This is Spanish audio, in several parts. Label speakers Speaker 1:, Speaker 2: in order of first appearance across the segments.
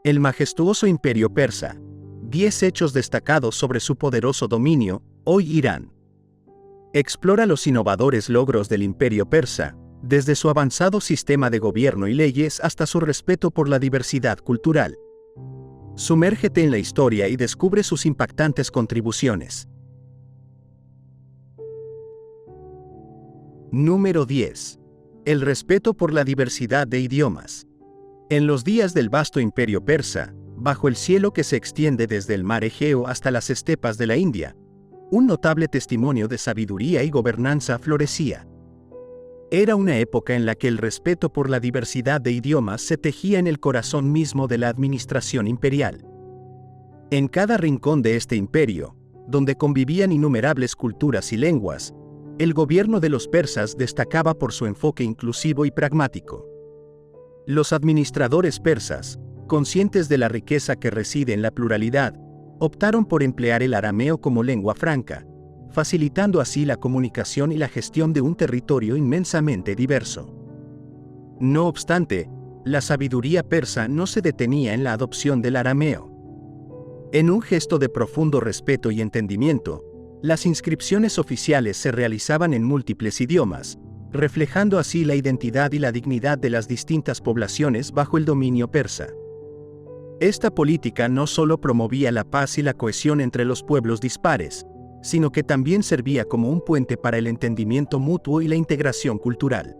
Speaker 1: El majestuoso imperio persa. 10 hechos destacados sobre su poderoso dominio, hoy Irán. Explora los innovadores logros del imperio persa, desde su avanzado sistema de gobierno y leyes hasta su respeto por la diversidad cultural. Sumérgete en la historia y descubre sus impactantes contribuciones. Número 10. El respeto por la diversidad de idiomas. En los días del vasto imperio persa, bajo el cielo que se extiende desde el mar Egeo hasta las estepas de la India, un notable testimonio de sabiduría y gobernanza florecía. Era una época en la que el respeto por la diversidad de idiomas se tejía en el corazón mismo de la administración imperial. En cada rincón de este imperio, donde convivían innumerables culturas y lenguas, el gobierno de los persas destacaba por su enfoque inclusivo y pragmático. Los administradores persas, conscientes de la riqueza que reside en la pluralidad, optaron por emplear el arameo como lengua franca, facilitando así la comunicación y la gestión de un territorio inmensamente diverso. No obstante, la sabiduría persa no se detenía en la adopción del arameo. En un gesto de profundo respeto y entendimiento, las inscripciones oficiales se realizaban en múltiples idiomas, reflejando así la identidad y la dignidad de las distintas poblaciones bajo el dominio persa. Esta política no solo promovía la paz y la cohesión entre los pueblos dispares, sino que también servía como un puente para el entendimiento mutuo y la integración cultural.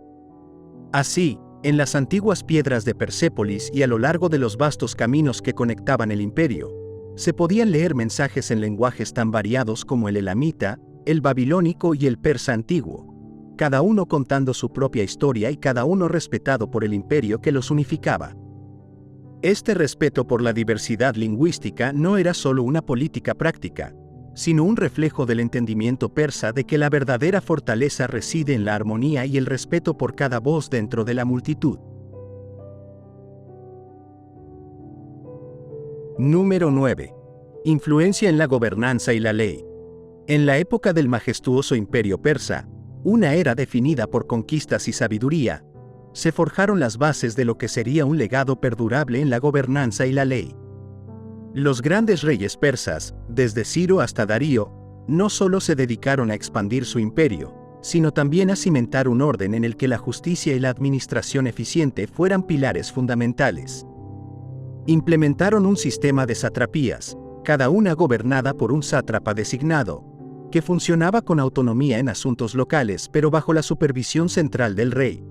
Speaker 1: Así, en las antiguas piedras de Persépolis y a lo largo de los vastos caminos que conectaban el imperio, se podían leer mensajes en lenguajes tan variados como el elamita, el babilónico y el persa antiguo, cada uno contando su propia historia y cada uno respetado por el imperio que los unificaba. Este respeto por la diversidad lingüística no era solo una política práctica, sino un reflejo del entendimiento persa de que la verdadera fortaleza reside en la armonía y el respeto por cada voz dentro de la multitud. Número 9. Influencia en la gobernanza y la ley. En la época del majestuoso imperio persa, una era definida por conquistas y sabiduría, se forjaron las bases de lo que sería un legado perdurable en la gobernanza y la ley. Los grandes reyes persas, desde Ciro hasta Darío, no solo se dedicaron a expandir su imperio, sino también a cimentar un orden en el que la justicia y la administración eficiente fueran pilares fundamentales. Implementaron un sistema de satrapías, cada una gobernada por un sátrapa designado, que funcionaba con autonomía en asuntos locales pero bajo la supervisión central del rey.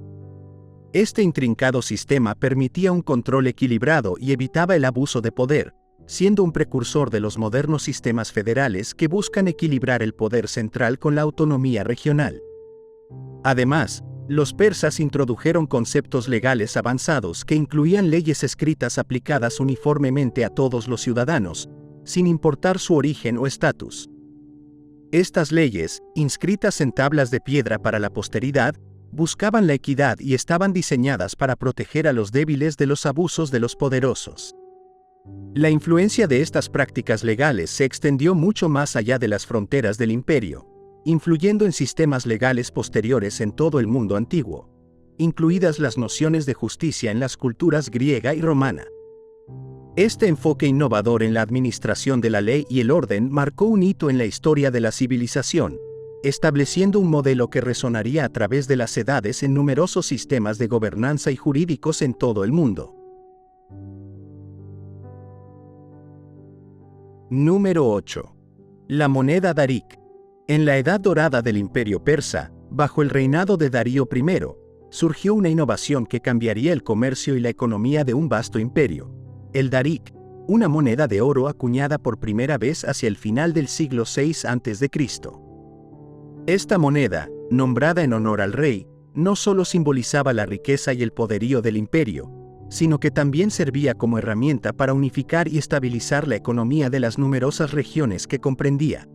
Speaker 1: Este intrincado sistema permitía un control equilibrado y evitaba el abuso de poder, siendo un precursor de los modernos sistemas federales que buscan equilibrar el poder central con la autonomía regional. Además, los persas introdujeron conceptos legales avanzados que incluían leyes escritas aplicadas uniformemente a todos los ciudadanos, sin importar su origen o estatus. Estas leyes, inscritas en tablas de piedra para la posteridad, buscaban la equidad y estaban diseñadas para proteger a los débiles de los abusos de los poderosos. La influencia de estas prácticas legales se extendió mucho más allá de las fronteras del imperio, influyendo en sistemas legales posteriores en todo el mundo antiguo, incluidas las nociones de justicia en las culturas griega y romana. Este enfoque innovador en la administración de la ley y el orden marcó un hito en la historia de la civilización, estableciendo un modelo que resonaría a través de las edades en numerosos sistemas de gobernanza y jurídicos en todo el mundo. Número 8. La moneda darik. En la edad dorada del imperio persa, bajo el reinado de Darío I, surgió una innovación que cambiaría el comercio y la economía de un vasto imperio: el darik, una moneda de oro acuñada por primera vez hacia el final del siglo VI a.C. Esta moneda, nombrada en honor al rey, no solo simbolizaba la riqueza y el poderío del imperio, sino que también servía como herramienta para unificar y estabilizar la economía de las numerosas regiones que comprendía.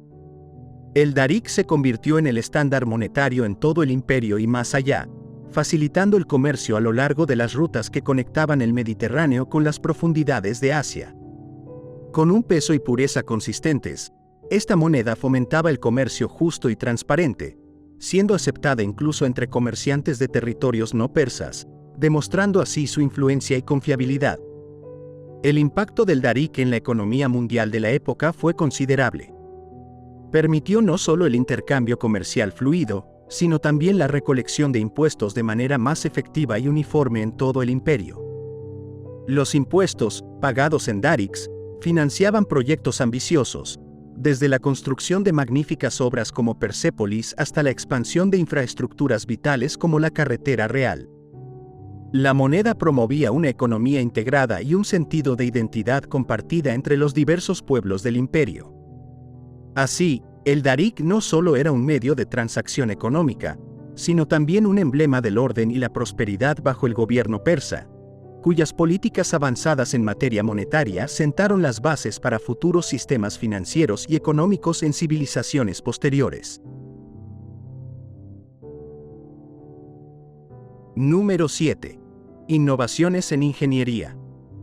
Speaker 1: El darik se convirtió en el estándar monetario en todo el imperio y más allá, facilitando el comercio a lo largo de las rutas que conectaban el Mediterráneo con las profundidades de Asia. Con un peso y pureza consistentes, esta moneda fomentaba el comercio justo y transparente, siendo aceptada incluso entre comerciantes de territorios no persas, demostrando así su influencia y confiabilidad. El impacto del Darik en la economía mundial de la época fue considerable. Permitió no solo el intercambio comercial fluido, sino también la recolección de impuestos de manera más efectiva y uniforme en todo el imperio. Los impuestos, pagados en dariks, financiaban proyectos ambiciosos, desde la construcción de magníficas obras como Persépolis hasta la expansión de infraestructuras vitales como la carretera real. La moneda promovía una economía integrada y un sentido de identidad compartida entre los diversos pueblos del imperio. Así, el darik no solo era un medio de transacción económica, sino también un emblema del orden y la prosperidad bajo el gobierno persa, cuyas políticas avanzadas en materia monetaria sentaron las bases para futuros sistemas financieros y económicos en civilizaciones posteriores. Número 7. Innovaciones en ingeniería.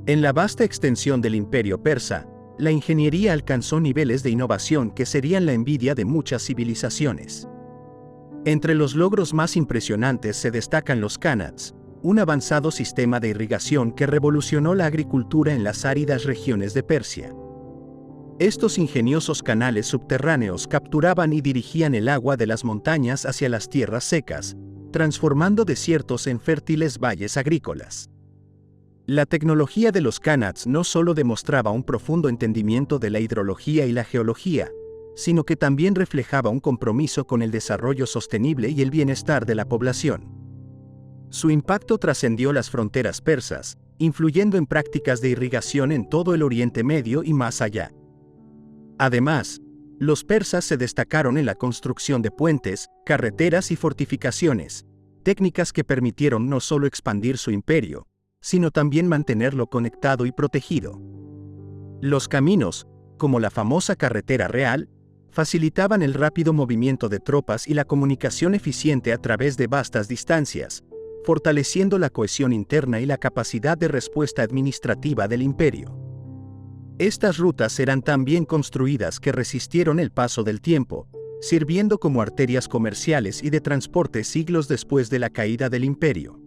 Speaker 1: En la vasta extensión del imperio persa, la ingeniería alcanzó niveles de innovación que serían la envidia de muchas civilizaciones. Entre los logros más impresionantes se destacan los qanats, un avanzado sistema de irrigación que revolucionó la agricultura en las áridas regiones de Persia. Estos ingeniosos canales subterráneos capturaban y dirigían el agua de las montañas hacia las tierras secas, transformando desiertos en fértiles valles agrícolas. La tecnología de los qanats no solo demostraba un profundo entendimiento de la hidrología y la geología, sino que también reflejaba un compromiso con el desarrollo sostenible y el bienestar de la población. Su impacto trascendió las fronteras persas, influyendo en prácticas de irrigación en todo el Oriente Medio y más allá. Además, los persas se destacaron en la construcción de puentes, carreteras y fortificaciones, técnicas que permitieron no solo expandir su imperio, sino también mantenerlo conectado y protegido. Los caminos, como la famosa carretera real, facilitaban el rápido movimiento de tropas y la comunicación eficiente a través de vastas distancias, fortaleciendo la cohesión interna y la capacidad de respuesta administrativa del imperio. Estas rutas eran tan bien construidas que resistieron el paso del tiempo, sirviendo como arterias comerciales y de transporte siglos después de la caída del imperio.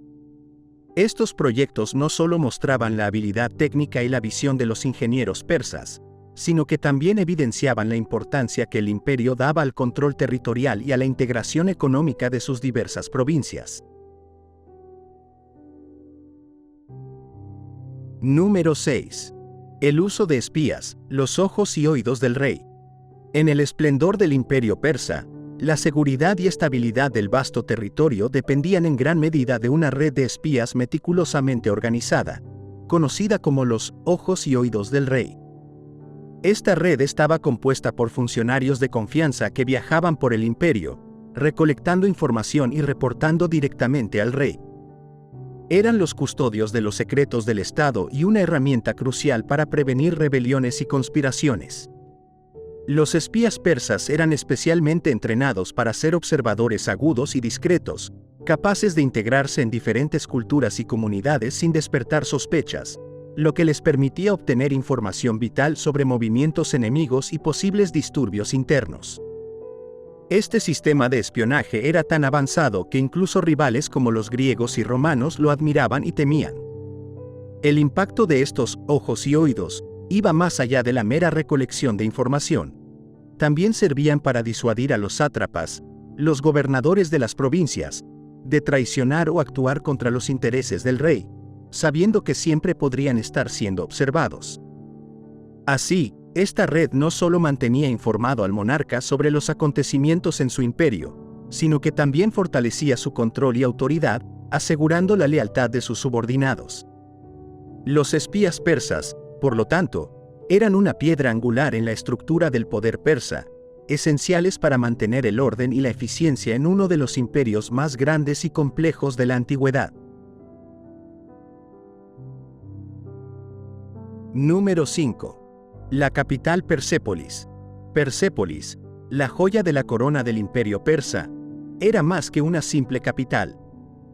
Speaker 1: Estos proyectos no solo mostraban la habilidad técnica y la visión de los ingenieros persas, sino que también evidenciaban la importancia que el imperio daba al control territorial y a la integración económica de sus diversas provincias. Número 6. El uso de espías, los ojos y oídos del rey. En el esplendor del imperio persa, la seguridad y estabilidad del vasto territorio dependían en gran medida de una red de espías meticulosamente organizada, conocida como los ojos y oídos del rey. Esta red estaba compuesta por funcionarios de confianza que viajaban por el imperio, recolectando información y reportando directamente al rey. Eran los custodios de los secretos del Estado y una herramienta crucial para prevenir rebeliones y conspiraciones. Los espías persas eran especialmente entrenados para ser observadores agudos y discretos, capaces de integrarse en diferentes culturas y comunidades sin despertar sospechas, lo que les permitía obtener información vital sobre movimientos enemigos y posibles disturbios internos. Este sistema de espionaje era tan avanzado que incluso rivales como los griegos y romanos lo admiraban y temían. El impacto de estos ojos y oídos iba más allá de la mera recolección de información. También servían para disuadir a los sátrapas, los gobernadores de las provincias, de traicionar o actuar contra los intereses del rey, sabiendo que siempre podrían estar siendo observados. Así, esta red no solo mantenía informado al monarca sobre los acontecimientos en su imperio, sino que también fortalecía su control y autoridad, asegurando la lealtad de sus subordinados. Los espías persas, por lo tanto, eran una piedra angular en la estructura del poder persa, esenciales para mantener el orden y la eficiencia en uno de los imperios más grandes y complejos de la antigüedad. Número 5. La capital Persépolis. Persépolis, la joya de la corona del imperio persa, era más que una simple capital.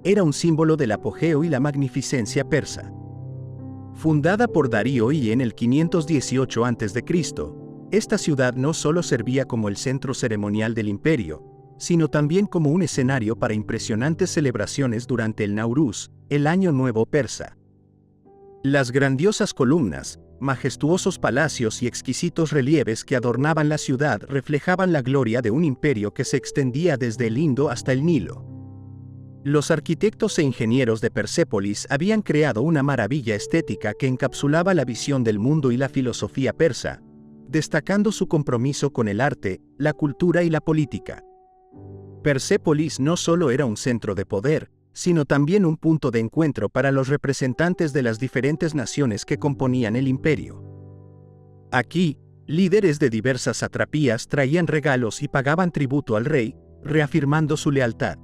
Speaker 1: Era un símbolo del apogeo y la magnificencia persa. Fundada por Darío I en el 518 a.C., esta ciudad no solo servía como el centro ceremonial del imperio, sino también como un escenario para impresionantes celebraciones durante el Nauruz, el Año Nuevo persa. Las grandiosas columnas, majestuosos palacios y exquisitos relieves que adornaban la ciudad reflejaban la gloria de un imperio que se extendía desde el Indo hasta el Nilo. Los arquitectos e ingenieros de Persépolis habían creado una maravilla estética que encapsulaba la visión del mundo y la filosofía persa, destacando su compromiso con el arte, la cultura y la política. Persépolis no solo era un centro de poder, sino también un punto de encuentro para los representantes de las diferentes naciones que componían el imperio. Aquí, líderes de diversas satrapías traían regalos y pagaban tributo al rey, reafirmando su lealtad.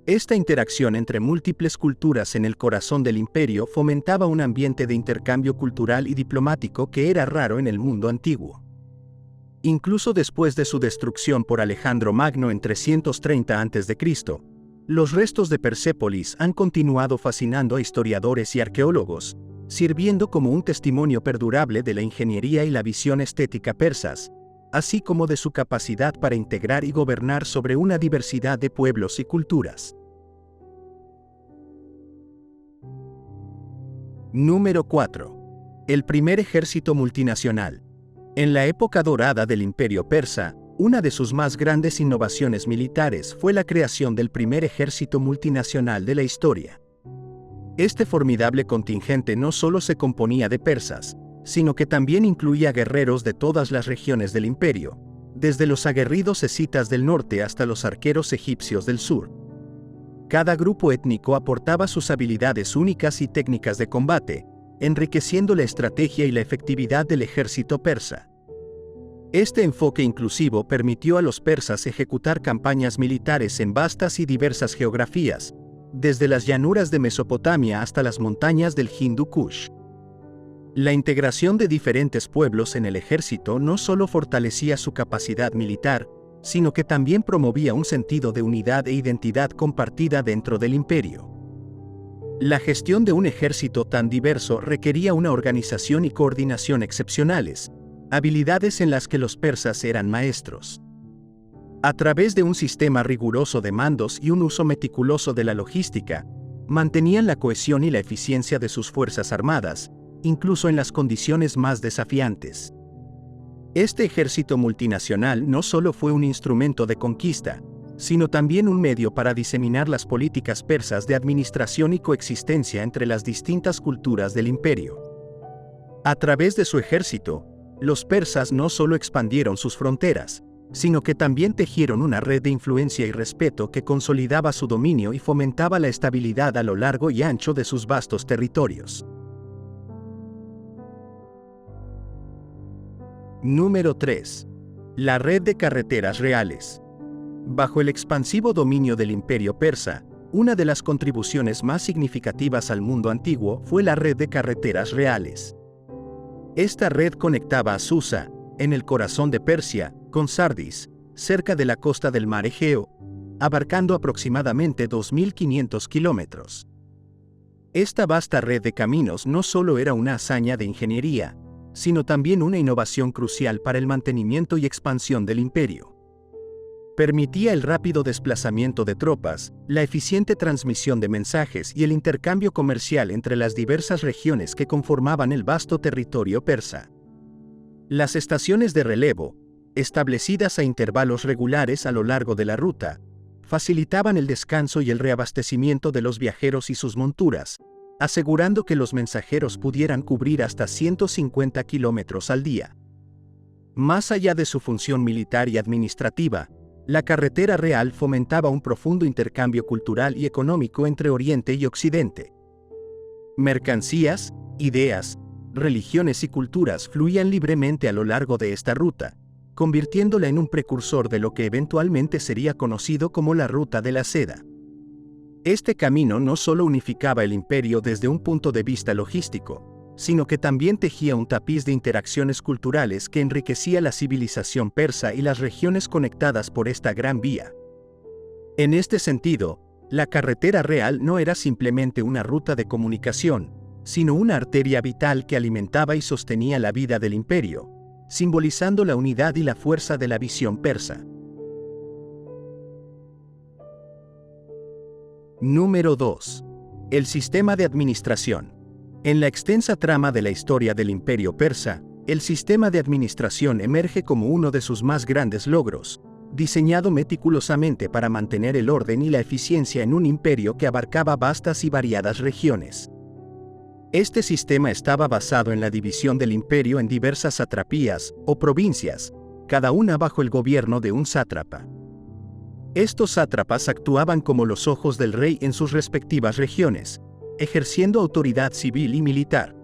Speaker 1: Esta interacción entre múltiples culturas en el corazón del imperio fomentaba un ambiente de intercambio cultural y diplomático que era raro en el mundo antiguo. Incluso después de su destrucción por Alejandro Magno en 330 a.C., los restos de Persépolis han continuado fascinando a historiadores y arqueólogos, sirviendo como un testimonio perdurable de la ingeniería y la visión estética persas, así como de su capacidad para integrar y gobernar sobre una diversidad de pueblos y culturas. Número 4. El primer ejército multinacional. En la época dorada del Imperio Persa, una de sus más grandes innovaciones militares fue la creación del primer ejército multinacional de la historia. Este formidable contingente no solo se componía de persas, sino que también incluía guerreros de todas las regiones del imperio, desde los aguerridos escitas del norte hasta los arqueros egipcios del sur. Cada grupo étnico aportaba sus habilidades únicas y técnicas de combate, enriqueciendo la estrategia y la efectividad del ejército persa. Este enfoque inclusivo permitió a los persas ejecutar campañas militares en vastas y diversas geografías, desde las llanuras de Mesopotamia hasta las montañas del Hindu Kush. La integración de diferentes pueblos en el ejército no solo fortalecía su capacidad militar, sino que también promovía un sentido de unidad e identidad compartida dentro del imperio. La gestión de un ejército tan diverso requería una organización y coordinación excepcionales, habilidades en las que los persas eran maestros. A través de un sistema riguroso de mandos y un uso meticuloso de la logística, mantenían la cohesión y la eficiencia de sus fuerzas armadas, incluso en las condiciones más desafiantes. Este ejército multinacional no solo fue un instrumento de conquista, sino también un medio para diseminar las políticas persas de administración y coexistencia entre las distintas culturas del imperio. A través de su ejército, los persas no solo expandieron sus fronteras, sino que también tejieron una red de influencia y respeto que consolidaba su dominio y fomentaba la estabilidad a lo largo y ancho de sus vastos territorios. Número 3. La red de carreteras reales. Bajo el expansivo dominio del Imperio Persa, una de las contribuciones más significativas al mundo antiguo fue la red de carreteras reales. Esta red conectaba a Susa, en el corazón de Persia, con Sardis, cerca de la costa del mar Egeo, abarcando aproximadamente 2.500 kilómetros. Esta vasta red de caminos no solo era una hazaña de ingeniería, sino también una innovación crucial para el mantenimiento y expansión del imperio. Permitía el rápido desplazamiento de tropas, la eficiente transmisión de mensajes y el intercambio comercial entre las diversas regiones que conformaban el vasto territorio persa. Las estaciones de relevo, establecidas a intervalos regulares a lo largo de la ruta, facilitaban el descanso y el reabastecimiento de los viajeros y sus monturas, asegurando que los mensajeros pudieran cubrir hasta 150 kilómetros al día. Más allá de su función militar y administrativa, la carretera real fomentaba un profundo intercambio cultural y económico entre Oriente y Occidente. Mercancías, ideas, religiones y culturas fluían libremente a lo largo de esta ruta, convirtiéndola en un precursor de lo que eventualmente sería conocido como la Ruta de la Seda. Este camino no solo unificaba el imperio desde un punto de vista logístico, sino que también tejía un tapiz de interacciones culturales que enriquecía la civilización persa y las regiones conectadas por esta gran vía. En este sentido, la carretera real no era simplemente una ruta de comunicación, sino una arteria vital que alimentaba y sostenía la vida del imperio, simbolizando la unidad y la fuerza de la visión persa. Número 2. El sistema de administración. En la extensa trama de la historia del Imperio Persa, el sistema de administración emerge como uno de sus más grandes logros, diseñado meticulosamente para mantener el orden y la eficiencia en un imperio que abarcaba vastas y variadas regiones. Este sistema estaba basado en la división del imperio en diversas satrapías o provincias, cada una bajo el gobierno de un sátrapa. Estos sátrapas actuaban como los ojos del rey en sus respectivas regiones, ejerciendo autoridad civil y militar.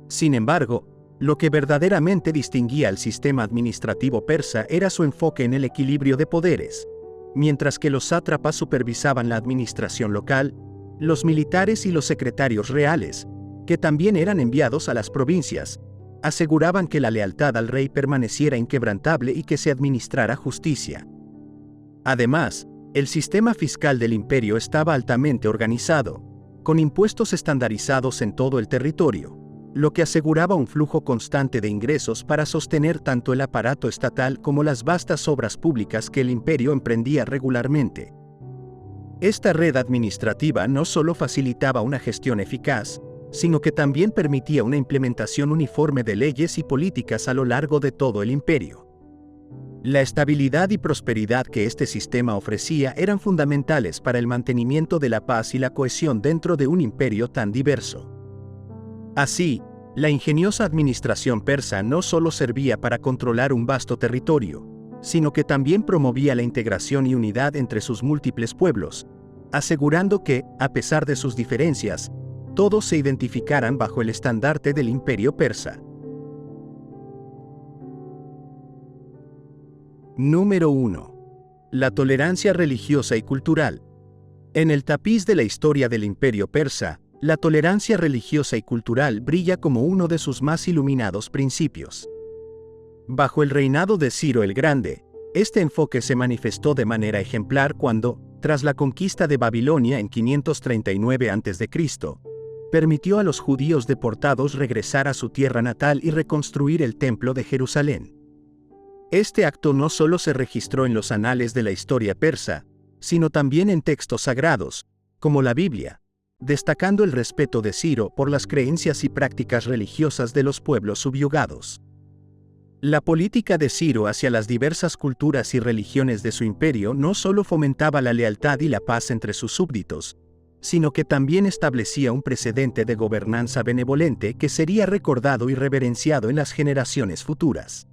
Speaker 1: Sin embargo, lo que verdaderamente distinguía al sistema administrativo persa era su enfoque en el equilibrio de poderes. Mientras que los sátrapas supervisaban la administración local, los militares y los secretarios reales, que también eran enviados a las provincias, aseguraban que la lealtad al rey permaneciera inquebrantable y que se administrara justicia. Además, el sistema fiscal del imperio estaba altamente organizado, con impuestos estandarizados en todo el territorio, lo que aseguraba un flujo constante de ingresos para sostener tanto el aparato estatal como las vastas obras públicas que el imperio emprendía regularmente. Esta red administrativa no solo facilitaba una gestión eficaz, sino que también permitía una implementación uniforme de leyes y políticas a lo largo de todo el imperio. La estabilidad y prosperidad que este sistema ofrecía eran fundamentales para el mantenimiento de la paz y la cohesión dentro de un imperio tan diverso. Así, la ingeniosa administración persa no solo servía para controlar un vasto territorio, sino que también promovía la integración y unidad entre sus múltiples pueblos, asegurando que, a pesar de sus diferencias, todos se identificaran bajo el estandarte del imperio persa. Número 1. La tolerancia religiosa y cultural. En el tapiz de la historia del imperio persa, la tolerancia religiosa y cultural brilla como uno de sus más iluminados principios. Bajo el reinado de Ciro el Grande, este enfoque se manifestó de manera ejemplar cuando, tras la conquista de Babilonia en 539 a.C., permitió a los judíos deportados regresar a su tierra natal y reconstruir el Templo de Jerusalén. Este acto no solo se registró en los anales de la historia persa, sino también en textos sagrados, como la Biblia, destacando el respeto de Ciro por las creencias y prácticas religiosas de los pueblos subyugados. La política de Ciro hacia las diversas culturas y religiones de su imperio no solo fomentaba la lealtad y la paz entre sus súbditos, sino que también establecía un precedente de gobernanza benevolente que sería recordado y reverenciado en las generaciones futuras.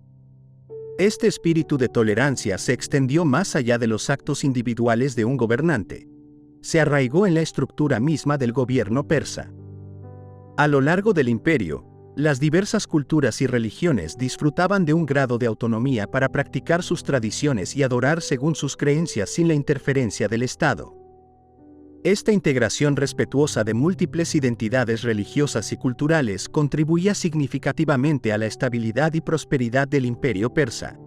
Speaker 1: Este espíritu de tolerancia se extendió más allá de los actos individuales de un gobernante. Se arraigó en la estructura misma del gobierno persa. A lo largo del imperio, las diversas culturas y religiones disfrutaban de un grado de autonomía para practicar sus tradiciones y adorar según sus creencias sin la interferencia del Estado. Esta integración respetuosa de múltiples identidades religiosas y culturales contribuía significativamente a la estabilidad y prosperidad del imperio persa.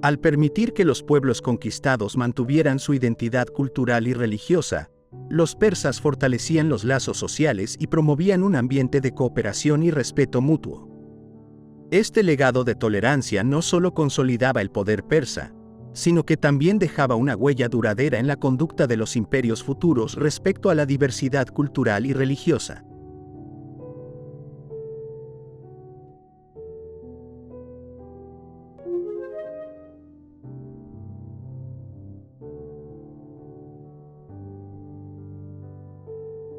Speaker 1: Al permitir que los pueblos conquistados mantuvieran su identidad cultural y religiosa, los persas fortalecían los lazos sociales y promovían un ambiente de cooperación y respeto mutuo. Este legado de tolerancia no solo consolidaba el poder persa, sino que también dejaba una huella duradera en la conducta de los imperios futuros respecto a la diversidad cultural y religiosa.